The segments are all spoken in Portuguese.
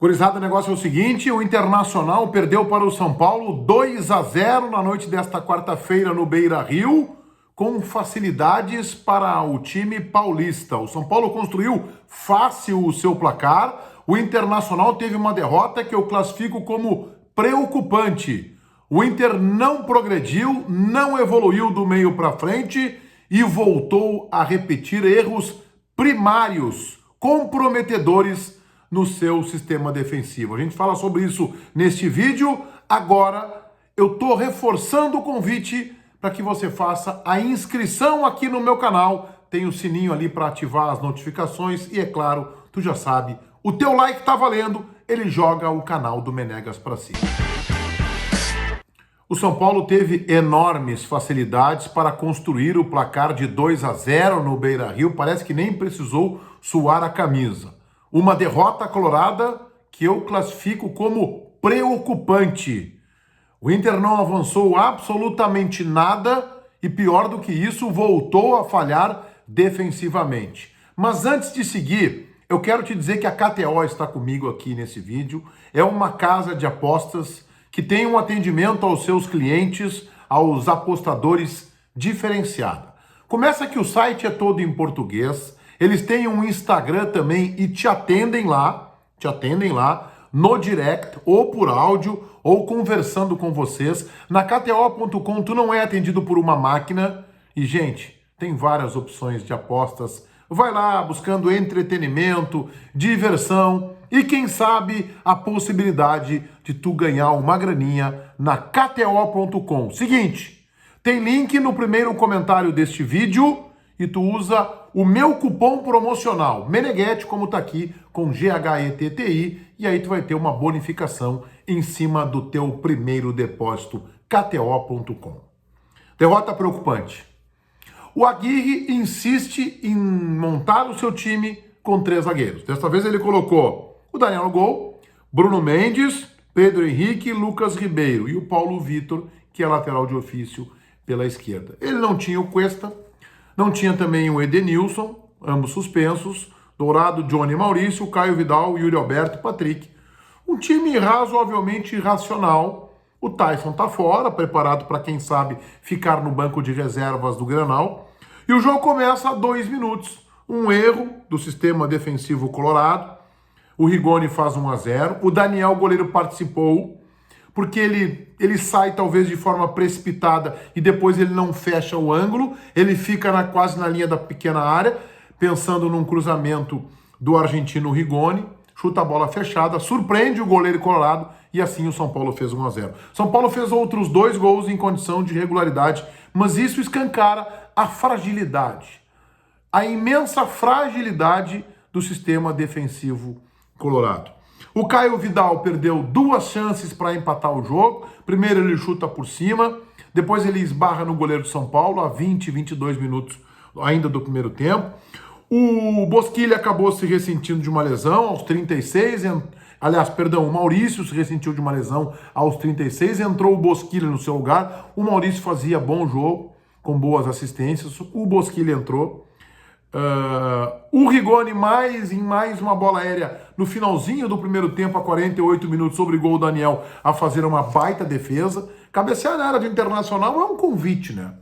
Gurizada, o negócio é o seguinte, o Internacional perdeu para o São Paulo 2-0 na noite desta quarta-feira no Beira-Rio, com facilidades para o time paulista. O São Paulo construiu fácil o seu placar, o Internacional teve uma derrota que eu classifico como preocupante. O Inter não progrediu, não evoluiu do meio para frente e voltou a repetir erros primários, comprometedores no seu sistema defensivo. A gente fala sobre isso neste vídeo. Agora eu estou reforçando o convite para que você faça a inscrição aqui no meu canal. Tem o sininho ali para ativar as notificações e, é claro, tu já sabe, o teu like tá valendo, ele joga o canal do Menegas para cima. O São Paulo teve enormes facilidades para construir o placar de 2-0 no Beira-Rio. Parece que nem precisou suar a camisa. Uma derrota colorada que eu classifico como preocupante. O Inter não avançou absolutamente nada e, pior do que isso, voltou a falhar defensivamente. Mas antes de seguir, eu quero te dizer que a KTO está comigo aqui nesse vídeo. É uma casa de apostas que tem um atendimento aos seus clientes, aos apostadores diferenciado. Começa que o site é todo em português. Eles têm um Instagram também e te atendem lá no direct, ou por áudio, ou conversando com vocês. Na KTO.com tu não é atendido por uma máquina. E, gente, tem várias opções de apostas. Vai lá buscando entretenimento, diversão e, quem sabe, a possibilidade de tu ganhar uma graninha na KTO.com. Seguinte, tem link no primeiro comentário deste vídeo e tu usa o meu cupom promocional, Meneguete, como tá aqui, com GHETTI, e aí tu vai ter uma bonificação em cima do teu primeiro depósito, KTO.com. Derrota preocupante. O Aguirre insiste em montar o seu time com 3 zagueiros. Desta vez ele colocou o Daniel no gol, Bruno Mendes, Pedro Henrique, Lucas Ribeiro e o Paulo Vitor, que é lateral de ofício pela esquerda. Ele não tinha o Cuesta, não tinha também o Edenilson, ambos suspensos, Dourado, Johnny Maurício, Caio Vidal, Yuri Alberto, Patrick. Um time razoavelmente irracional. O Tyson tá fora, preparado para, quem sabe, ficar no banco de reservas do Grenal. E o jogo começa a 2 minutos. Um erro do sistema defensivo colorado. O Rigoni faz 1-0. O Daniel, goleiro, participou, porque ele sai talvez de forma precipitada e depois ele não fecha o ângulo. Ele fica quase na linha da pequena área, pensando num cruzamento do argentino Rigoni. Chuta a bola fechada, surpreende o goleiro colorado e assim o São Paulo fez 1-0. São Paulo fez outros 2 gols em condição de regularidade, mas isso escancara a fragilidade, a imensa fragilidade do sistema defensivo colorado. O Caio Vidal perdeu 2 chances para empatar o jogo. Primeiro ele chuta por cima, depois ele esbarra no goleiro de São Paulo a 22 minutos ainda do primeiro tempo. O Bosquilha acabou se ressentindo de uma lesão aos 36, o Maurício se ressentiu de uma lesão aos 36, entrou o Bosquilha no seu lugar. O Maurício fazia bom jogo, com boas assistências, o Bosquilha entrou. O Rigoni em mais uma bola aérea no finalzinho do primeiro tempo, a 48 minutos, obrigou o Daniel a fazer uma baita defesa. Cabecear na área do Internacional é um convite, né?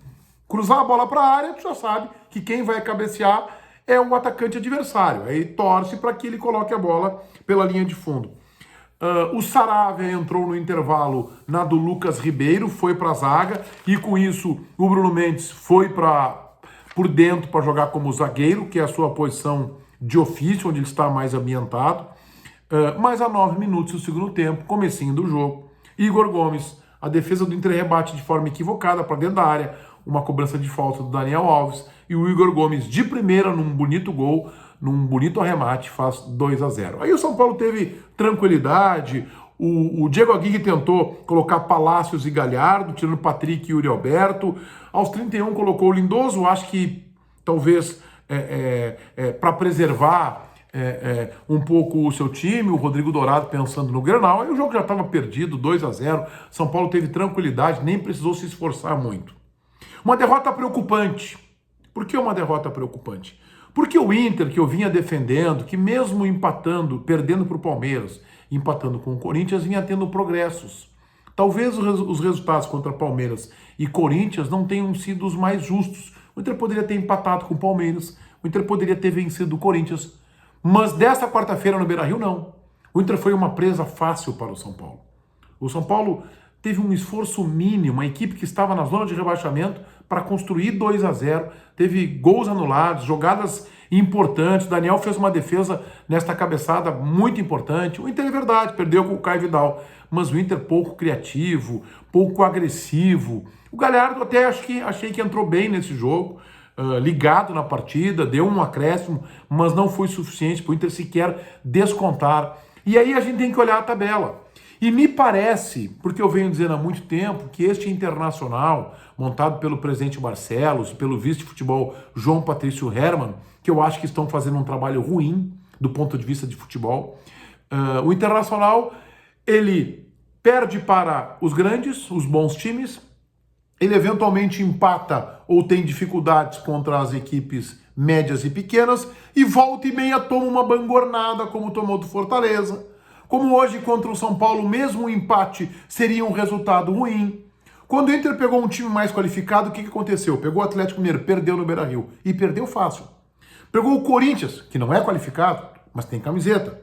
Cruzar a bola para a área, tu já sabe que quem vai cabecear é o atacante adversário. Aí torce para que ele coloque a bola pela linha de fundo. O Saravia entrou no intervalo na do Lucas Ribeiro, foi para a zaga, e com isso o Bruno Mendes foi por dentro para jogar como zagueiro, que é a sua posição de ofício, onde ele está mais ambientado. Mas a 9 minutos do segundo tempo, comecinho do jogo, Igor Gomes, a defesa do Inter rebate de forma equivocada para dentro da área, uma cobrança de falta do Daniel Alves, e o Igor Gomes de primeira, num bonito gol, num bonito arremate, faz 2-0. Aí o São Paulo teve tranquilidade, o Diego Aguirre tentou colocar Palácios e Galhardo, tirando Patrick e Yuri Alberto. Aos 31 colocou o Lindoso, acho que talvez para preservar um pouco o seu time, o Rodrigo Dourado pensando no Grenal. Aí o jogo já estava perdido, 2-0. São Paulo teve tranquilidade, nem precisou se esforçar muito. Uma derrota preocupante. Por que uma derrota preocupante? Porque o Inter, que eu vinha defendendo, que mesmo empatando, perdendo para o Palmeiras, empatando com o Corinthians, vinha tendo progressos. Talvez os resultados contra Palmeiras e Corinthians não tenham sido os mais justos. O Inter poderia ter empatado com o Palmeiras, o Inter poderia ter vencido o Corinthians, mas dessa quarta-feira no Beira-Rio, não. O Inter foi uma presa fácil para o São Paulo. O São Paulo teve um esforço mínimo, a equipe que estava na zona de rebaixamento para construir 2-0, teve gols anulados, jogadas importantes, o Daniel fez uma defesa nesta cabeçada muito importante. O Inter é verdade, perdeu com o Caio Vidal, mas o Inter pouco criativo, pouco agressivo. O Galhardo até achei que entrou bem nesse jogo, ligado na partida, deu um acréscimo, mas não foi suficiente para o Inter sequer descontar. E aí a gente tem que olhar a tabela. E me parece, porque eu venho dizendo há muito tempo, que este Internacional, montado pelo presidente Barcelos, pelo vice-futebol João Patrício Hermann, que eu acho que estão fazendo um trabalho ruim do ponto de vista de futebol, o Internacional, ele perde para os grandes, os bons times, ele eventualmente empata ou tem dificuldades contra as equipes médias e pequenas, e volta e meia toma uma bangornada, como tomou do Fortaleza. Como hoje contra o São Paulo, mesmo o empate seria um resultado ruim. Quando o Inter pegou um time mais qualificado, o que aconteceu? Pegou o Atlético Mineiro, perdeu no Beira-Rio, e perdeu fácil. Pegou o Corinthians, que não é qualificado, mas tem camiseta.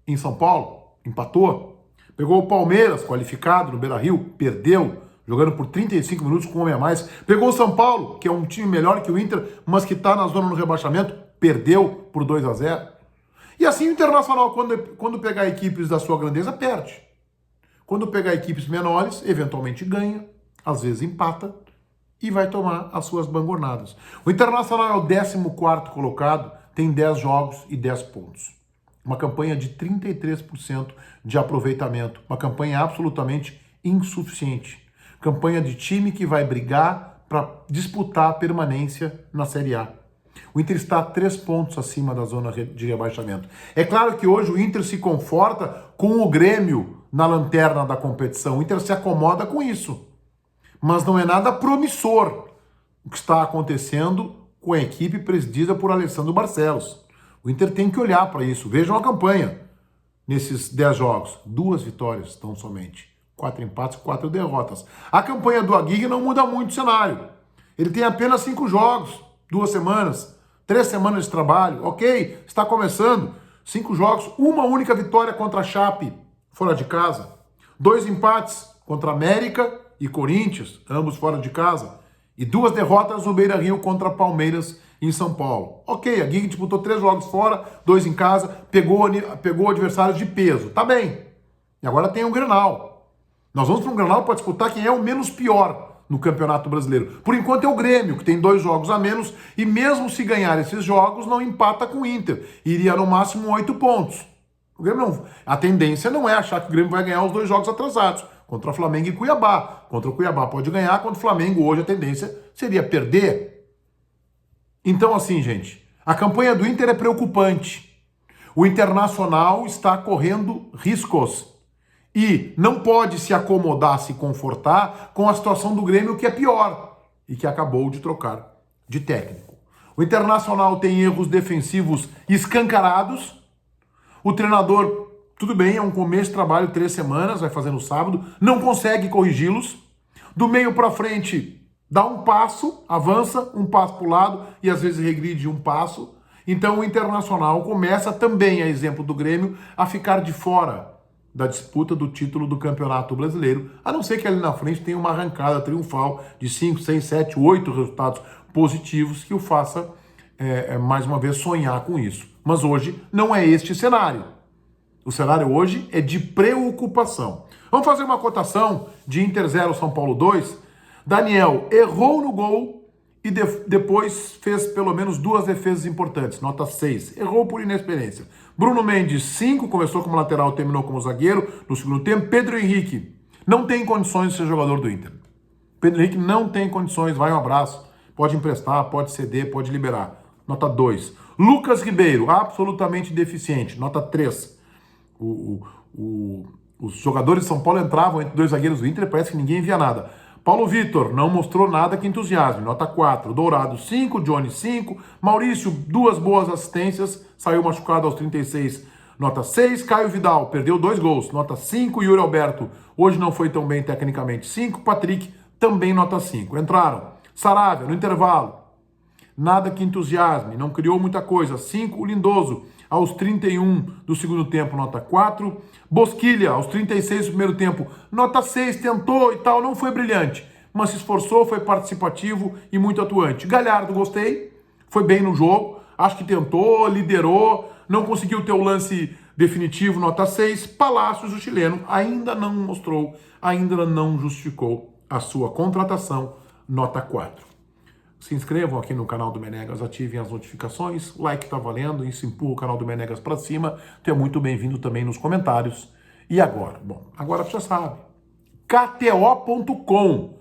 Em São Paulo, empatou. Pegou o Palmeiras, qualificado no Beira-Rio, perdeu, jogando por 35 minutos com um homem a mais. Pegou o São Paulo, que é um time melhor que o Inter, mas que está na zona do rebaixamento, perdeu por 2-0. E assim o Internacional, quando pegar equipes da sua grandeza, perde. Quando pegar equipes menores, eventualmente ganha, às vezes empata e vai tomar as suas bangornadas. O Internacional é o 14º colocado, tem 10 jogos e 10 pontos. Uma campanha de 33% de aproveitamento, uma campanha absolutamente insuficiente. Campanha de time que vai brigar para disputar a permanência na Série A. O Inter está a 3 pontos acima da zona de rebaixamento. É claro que hoje o Inter se conforta com o Grêmio na lanterna da competição. O Inter se acomoda com isso. Mas não é nada promissor o que está acontecendo com a equipe presidida por Alessandro Barcelos. O Inter tem que olhar para isso. Vejam a campanha nesses 10 jogos. 2 vitórias tão somente. 4 empates, 4 derrotas. A campanha do Aguirre não muda muito o cenário. Ele tem apenas 5 jogos. 2 semanas, 3 semanas de trabalho, ok, está começando, 5 jogos, uma única vitória contra a Chape, fora de casa, 2 empates contra América e Corinthians, ambos fora de casa, e 2 derrotas no Beira-Rio contra Palmeiras em São Paulo. Ok, a Guigui disputou 3 jogos fora, 2 em casa, pegou adversários de peso, tá bem, e agora tem um Grenal. Nós vamos para um Grenal para disputar quem é o menos pior no Campeonato Brasileiro. Por enquanto é o Grêmio, que tem 2 jogos a menos, e mesmo se ganhar esses jogos, não empata com o Inter. Iria no máximo 8 pontos. O Grêmio não. A tendência não é achar que o Grêmio vai ganhar os 2 jogos atrasados, contra o Flamengo e Cuiabá. Contra o Cuiabá pode ganhar, contra o Flamengo hoje a tendência seria perder. Então assim, gente, a campanha do Inter é preocupante. O Internacional está correndo riscos. E não pode se acomodar, se confortar com a situação do Grêmio, que é pior e que acabou de trocar de técnico. O Internacional tem erros defensivos escancarados. O treinador, tudo bem, é um começo de trabalho, 3 semanas, vai fazer no sábado, não consegue corrigi-los. Do meio para frente, dá um passo, avança, um passo para o lado e às vezes regride um passo. Então o Internacional começa também, a exemplo do Grêmio, a ficar de fora da disputa do título do Campeonato Brasileiro, a não ser que ali na frente tenha uma arrancada triunfal de 5, 6, 7, 8 resultados positivos que o faça, mais uma vez, sonhar com isso. Mas hoje não é este cenário. O cenário hoje é de preocupação. Vamos fazer uma cotação de Inter 0, São Paulo 2. Daniel errou no gol e depois fez pelo menos 2 defesas importantes, nota 6. Errou por inexperiência. Bruno Mendes, 5, começou como lateral, terminou como zagueiro no segundo tempo. Pedro Henrique não tem condições de ser jogador do Inter. Pedro Henrique não tem condições, vai um abraço. Pode emprestar, pode ceder, pode liberar. Nota 2. Lucas Ribeiro, absolutamente deficiente, nota 3. Os jogadores de São Paulo entravam entre 2 zagueiros do Inter e parece que ninguém via nada. Paulo Vitor não mostrou nada que entusiasme, nota 4. Dourado 5, Johnny 5. Maurício, 2 boas assistências, saiu machucado aos 36, nota 6. Caio Vidal, perdeu 2 gols, nota 5. Yuri Alberto, hoje não foi tão bem tecnicamente, 5. Patrick, também nota 5. Entraram Saravia, no intervalo, nada que entusiasme, não criou muita coisa, 5. O Lindoso, aos 31 do segundo tempo, nota 4. Bosquilha, aos 36 do primeiro tempo, nota 6, tentou e tal, não foi brilhante, mas se esforçou, foi participativo e muito atuante. Galhardo, gostei, foi bem no jogo, acho que tentou, liderou, não conseguiu ter o lance definitivo, nota 6. Palácios, o chileno, ainda não mostrou, ainda não justificou a sua contratação, nota 4. Se inscrevam aqui no canal do Menegas, ativem as notificações, o like tá valendo, isso empurra o canal do Menegas para cima. Tu é muito bem-vindo também nos comentários. E agora? Bom, agora você já sabe. KTO.com.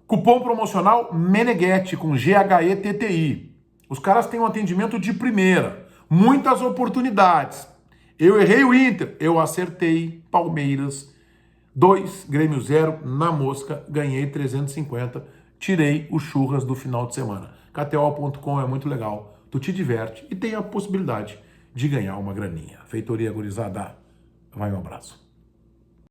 Cupom promocional Meneghete com GHETTI. Os caras têm um atendimento de primeira, muitas oportunidades. Eu errei o Inter, eu acertei Palmeiras 2, Grêmio 0 na mosca, ganhei 350. Tirei os churras do final de semana. KTO.com é muito legal, tu te diverte e tem a possibilidade de ganhar uma graninha. Feitoria gurizada, vai um abraço.